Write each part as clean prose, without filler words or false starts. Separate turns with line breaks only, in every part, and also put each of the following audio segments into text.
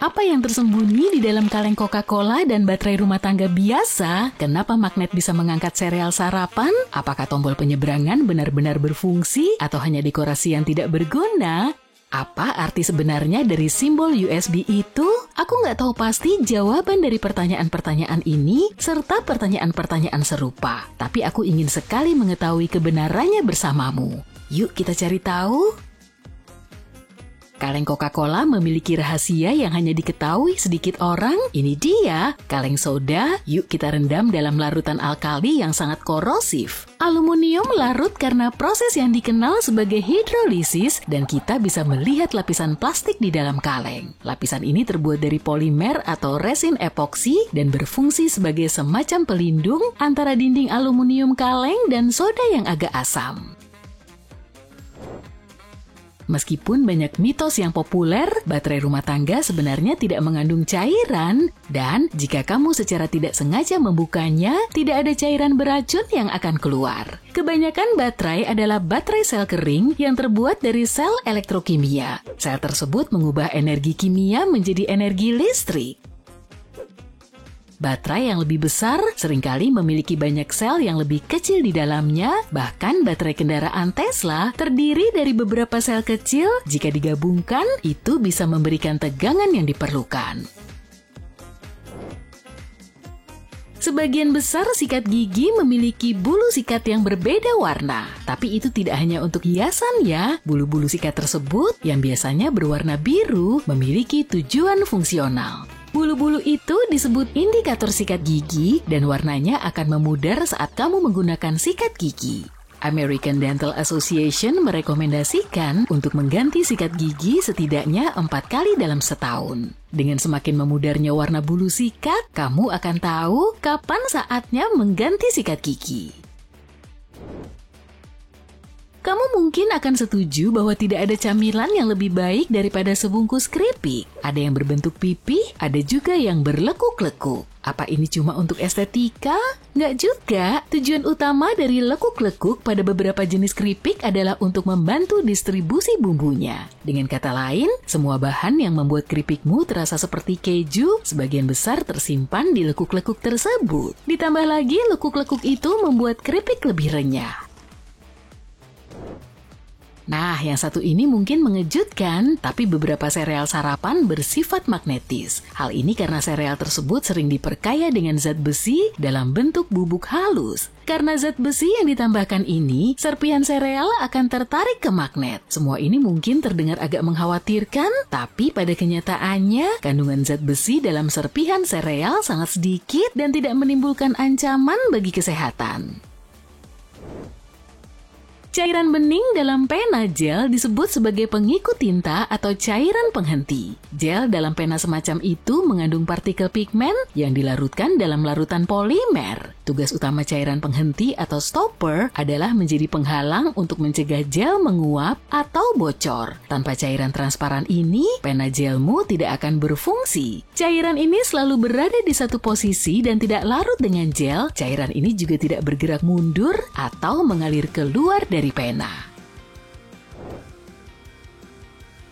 Apa yang tersembunyi di dalam kaleng Coca-Cola dan baterai rumah tangga biasa? Kenapa magnet bisa mengangkat sereal sarapan? Apakah tombol penyeberangan benar-benar berfungsi atau hanya dekorasi yang tidak berguna? Apa arti sebenarnya dari simbol USB itu? Aku nggak tahu pasti jawaban dari pertanyaan-pertanyaan ini serta pertanyaan-pertanyaan serupa. Tapi aku ingin sekali mengetahui kebenarannya bersamamu. Yuk kita cari tahu. Kaleng Coca-Cola memiliki rahasia yang hanya diketahui sedikit orang. Ini dia, kaleng soda. Yuk kita rendam dalam larutan alkali yang sangat korosif. Aluminium larut karena proses yang dikenal sebagai hidrolisis dan kita bisa melihat lapisan plastik di dalam kaleng. Lapisan ini terbuat dari polimer atau resin epoksi dan berfungsi sebagai semacam pelindung antara dinding aluminium kaleng dan soda yang agak asam. Meskipun banyak mitos yang populer, baterai rumah tangga sebenarnya tidak mengandung cairan dan jika kamu secara tidak sengaja membukanya, tidak ada cairan beracun yang akan keluar. Kebanyakan baterai adalah baterai sel kering yang terbuat dari sel elektrokimia. Sel tersebut mengubah energi kimia menjadi energi listrik. Baterai yang lebih besar seringkali memiliki banyak sel yang lebih kecil di dalamnya, bahkan baterai kendaraan Tesla terdiri dari beberapa sel kecil, jika digabungkan, itu bisa memberikan tegangan yang diperlukan. Sebagian besar sikat gigi memiliki bulu sikat yang berbeda warna, tapi itu tidak hanya untuk hiasan ya. Bulu-bulu sikat tersebut yang biasanya berwarna biru memiliki tujuan fungsional. Bulu-bulu itu disebut indikator sikat gigi dan warnanya akan memudar saat kamu menggunakan sikat gigi. American Dental Association merekomendasikan untuk mengganti sikat gigi setidaknya 4 kali dalam setahun. Dengan semakin memudarnya warna bulu sikat, kamu akan tahu kapan saatnya mengganti sikat gigi. Kamu mungkin akan setuju bahwa tidak ada camilan yang lebih baik daripada sebungkus keripik. Ada yang berbentuk pipi, ada juga yang berlekuk-lekuk. Apa ini cuma untuk estetika? Nggak juga. Tujuan utama dari lekuk-lekuk pada beberapa jenis keripik adalah untuk membantu distribusi bumbunya. Dengan kata lain, semua bahan yang membuat keripikmu terasa seperti keju, sebagian besar tersimpan di lekuk-lekuk tersebut. Ditambah lagi, lekuk-lekuk itu membuat keripik lebih renyah. Nah, yang satu ini mungkin mengejutkan, tapi beberapa sereal sarapan bersifat magnetis. Hal ini karena sereal tersebut sering diperkaya dengan zat besi dalam bentuk bubuk halus. Karena zat besi yang ditambahkan ini, serpihan sereal akan tertarik ke magnet. Semua ini mungkin terdengar agak mengkhawatirkan, tapi pada kenyataannya, kandungan zat besi dalam serpihan sereal sangat sedikit dan tidak menimbulkan ancaman bagi kesehatan. Cairan bening dalam pena gel disebut sebagai pengikut tinta atau cairan penghenti. Gel dalam pena semacam itu mengandung partikel pigmen yang dilarutkan dalam larutan polimer. Tugas utama cairan penghenti atau stopper adalah menjadi penghalang untuk mencegah gel menguap atau bocor. Tanpa cairan transparan ini, pena gelmu tidak akan berfungsi. Cairan ini selalu berada di satu posisi dan tidak larut dengan gel. Cairan ini juga tidak bergerak mundur atau mengalir keluar dari pena.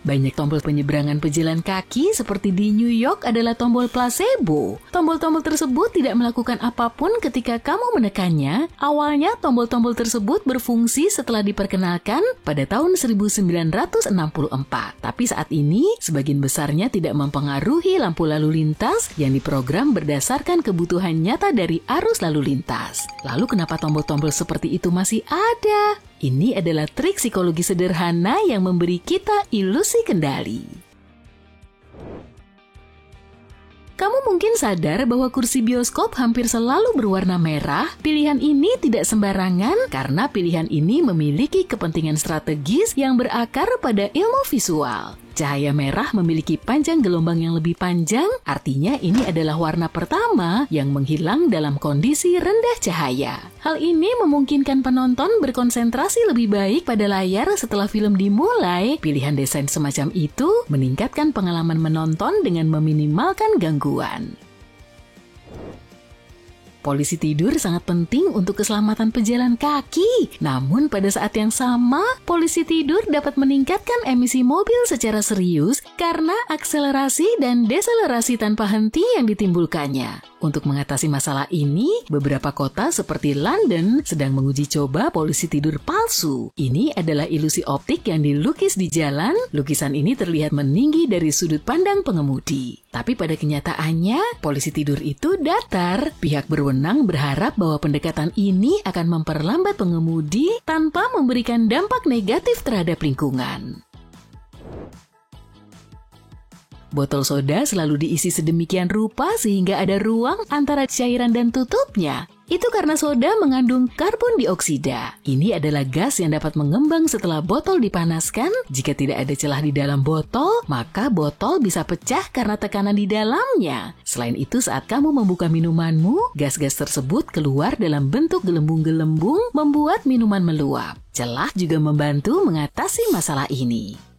Banyak tombol penyeberangan pejalan kaki seperti di New York adalah tombol placebo. Tombol-tombol tersebut tidak melakukan apapun ketika kamu menekannya. Awalnya tombol-tombol tersebut berfungsi setelah diperkenalkan pada tahun 1964. Tapi saat ini, sebagian besarnya tidak mempengaruhi lampu lalu lintas yang diprogram berdasarkan kebutuhan nyata dari arus lalu lintas. Lalu kenapa tombol-tombol seperti itu masih ada? Ini adalah trik psikologi sederhana yang memberi kita ilusi kendali. Kamu mungkin sadar bahwa kursi bioskop hampir selalu berwarna merah. Pilihan ini tidak sembarangan karena pilihan ini memiliki kepentingan strategis yang berakar pada ilmu visual. Cahaya merah memiliki panjang gelombang yang lebih panjang, artinya ini adalah warna pertama yang menghilang dalam kondisi rendah cahaya. Hal ini memungkinkan penonton berkonsentrasi lebih baik pada layar setelah film dimulai. Pilihan desain semacam itu meningkatkan pengalaman menonton dengan meminimalkan gangguan. Polisi tidur sangat penting untuk keselamatan pejalan kaki. Namun pada saat yang sama, polisi tidur dapat meningkatkan emisi mobil secara serius karena akselerasi dan deselerasi tanpa henti yang ditimbulkannya. Untuk mengatasi masalah ini, beberapa kota seperti London sedang menguji coba polisi tidur palsu. Ini adalah ilusi optik yang dilukis di jalan. Lukisan ini terlihat meninggi dari sudut pandang pengemudi. Tapi pada kenyataannya, polisi tidur itu datar. Pihak berwenang berharap bahwa pendekatan ini akan memperlambat pengemudi tanpa memberikan dampak negatif terhadap lingkungan. Botol soda selalu diisi sedemikian rupa sehingga ada ruang antara cairan dan tutupnya. Itu karena soda mengandung karbon dioksida. Ini adalah gas yang dapat mengembang setelah botol dipanaskan. Jika tidak ada celah di dalam botol, maka botol bisa pecah karena tekanan di dalamnya. Selain itu, saat kamu membuka minumanmu, gas-gas tersebut keluar dalam bentuk gelembung-gelembung, membuat minuman meluap. Celah juga membantu mengatasi masalah ini.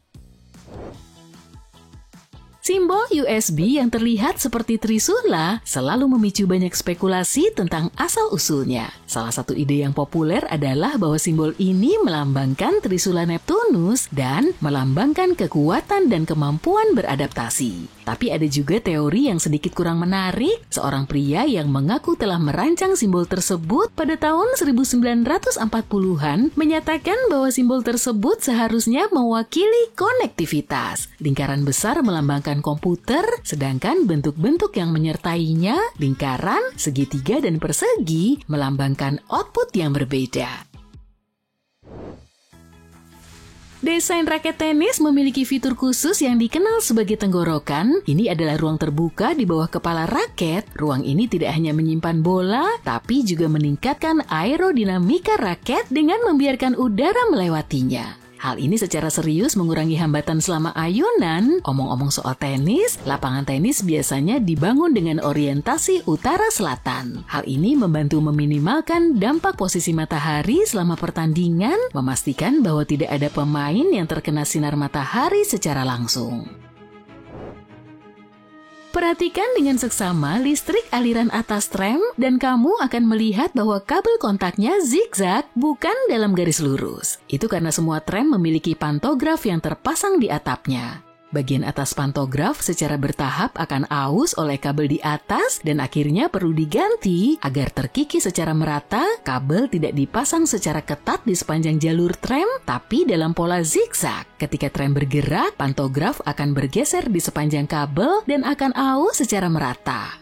Simbol USB yang terlihat seperti trisula selalu memicu banyak spekulasi tentang asal-usulnya. Salah satu ide yang populer adalah bahwa simbol ini melambangkan trisula Neptunus dan melambangkan kekuatan dan kemampuan beradaptasi. Tapi ada juga teori yang sedikit kurang menarik. Seorang pria yang mengaku telah merancang simbol tersebut pada tahun 1940-an menyatakan bahwa simbol tersebut seharusnya mewakili konektivitas. Lingkaran besar melambangkan komputer, sedangkan bentuk-bentuk yang menyertainya, lingkaran, segitiga, dan persegi, melambangkan output yang berbeda. Desain raket tenis memiliki fitur khusus yang dikenal sebagai tenggorokan. Ini adalah ruang terbuka di bawah kepala raket. Ruang ini tidak hanya menyimpan bola, tapi juga meningkatkan aerodinamika raket dengan membiarkan udara melewatinya. Hal ini secara serius mengurangi hambatan selama ayunan. Omong-omong soal tenis, lapangan tenis biasanya dibangun dengan orientasi utara-selatan. Hal ini membantu meminimalkan dampak posisi matahari selama pertandingan, memastikan bahwa tidak ada pemain yang terkena sinar matahari secara langsung. Perhatikan dengan seksama listrik aliran atas trem dan kamu akan melihat bahwa kabel kontaknya zigzag bukan dalam garis lurus. Itu karena semua trem memiliki pantograf yang terpasang di atapnya. Bagian atas pantograf secara bertahap akan aus oleh kabel di atas dan akhirnya perlu diganti agar terkikis secara merata. Kabel tidak dipasang secara ketat di sepanjang jalur trem, tapi dalam pola zigzag. Ketika trem bergerak, pantograf akan bergeser di sepanjang kabel dan akan aus secara merata.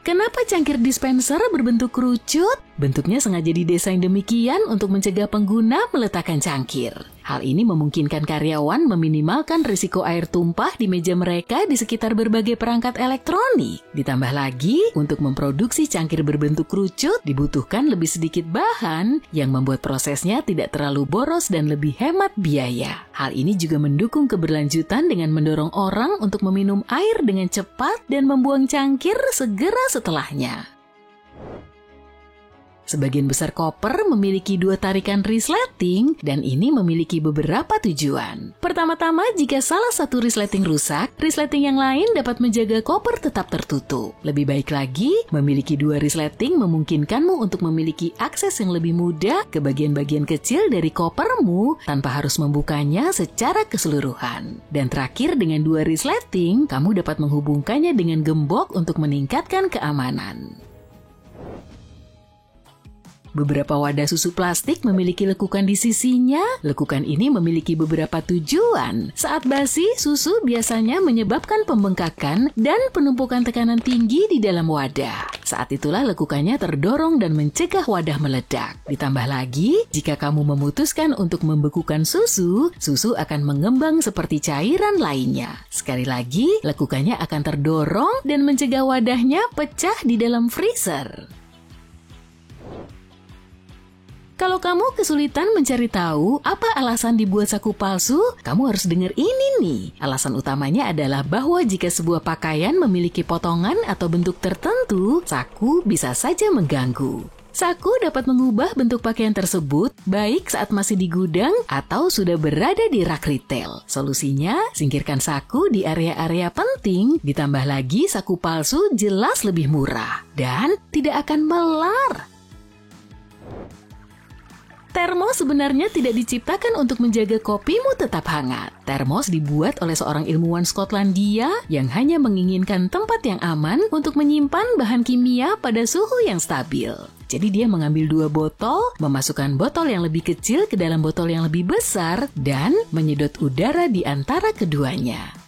Kenapa cangkir dispenser berbentuk kerucut? Bentuknya sengaja didesain demikian untuk mencegah pengguna meletakkan cangkir. Hal ini memungkinkan karyawan meminimalkan risiko air tumpah di meja mereka di sekitar berbagai perangkat elektronik. Ditambah lagi, untuk memproduksi cangkir berbentuk kerucut dibutuhkan lebih sedikit bahan yang membuat prosesnya tidak terlalu boros dan lebih hemat biaya. Hal ini juga mendukung keberlanjutan dengan mendorong orang untuk meminum air dengan cepat dan membuang cangkir segera setelahnya. Sebagian besar koper memiliki 2 tarikan resleting dan ini memiliki beberapa tujuan. Pertama-tama, jika salah satu resleting rusak, resleting yang lain dapat menjaga koper tetap tertutup. Lebih baik lagi, memiliki 2 resleting memungkinkanmu untuk memiliki akses yang lebih mudah ke bagian-bagian kecil dari kopermu tanpa harus membukanya secara keseluruhan. Dan terakhir, dengan 2 resleting, kamu dapat menghubungkannya dengan gembok untuk meningkatkan keamanan. Beberapa wadah susu plastik memiliki lekukan di sisinya. Lekukan ini memiliki beberapa tujuan. Saat basi, susu biasanya menyebabkan pembengkakan dan penumpukan tekanan tinggi di dalam wadah. Saat itulah lekukannya terdorong dan mencegah wadah meledak. Ditambah lagi, jika kamu memutuskan untuk membekukan susu, susu akan mengembang seperti cairan lainnya. Sekali lagi, lekukannya akan terdorong dan mencegah wadahnya pecah di dalam freezer. Kalau kamu kesulitan mencari tahu apa alasan dibuat saku palsu, kamu harus dengar ini nih. Alasan utamanya adalah bahwa jika sebuah pakaian memiliki potongan atau bentuk tertentu, saku bisa saja mengganggu. Saku dapat mengubah bentuk pakaian tersebut baik saat masih di gudang atau sudah berada di rak retail. Solusinya, singkirkan saku di area-area penting, ditambah lagi saku palsu jelas lebih murah dan tidak akan melar. Termos sebenarnya tidak diciptakan untuk menjaga kopimu tetap hangat. Termos dibuat oleh seorang ilmuwan Skotlandia yang hanya menginginkan tempat yang aman untuk menyimpan bahan kimia pada suhu yang stabil. Jadi dia mengambil 2 botol, memasukkan botol yang lebih kecil ke dalam botol yang lebih besar, dan menyedot udara di antara keduanya.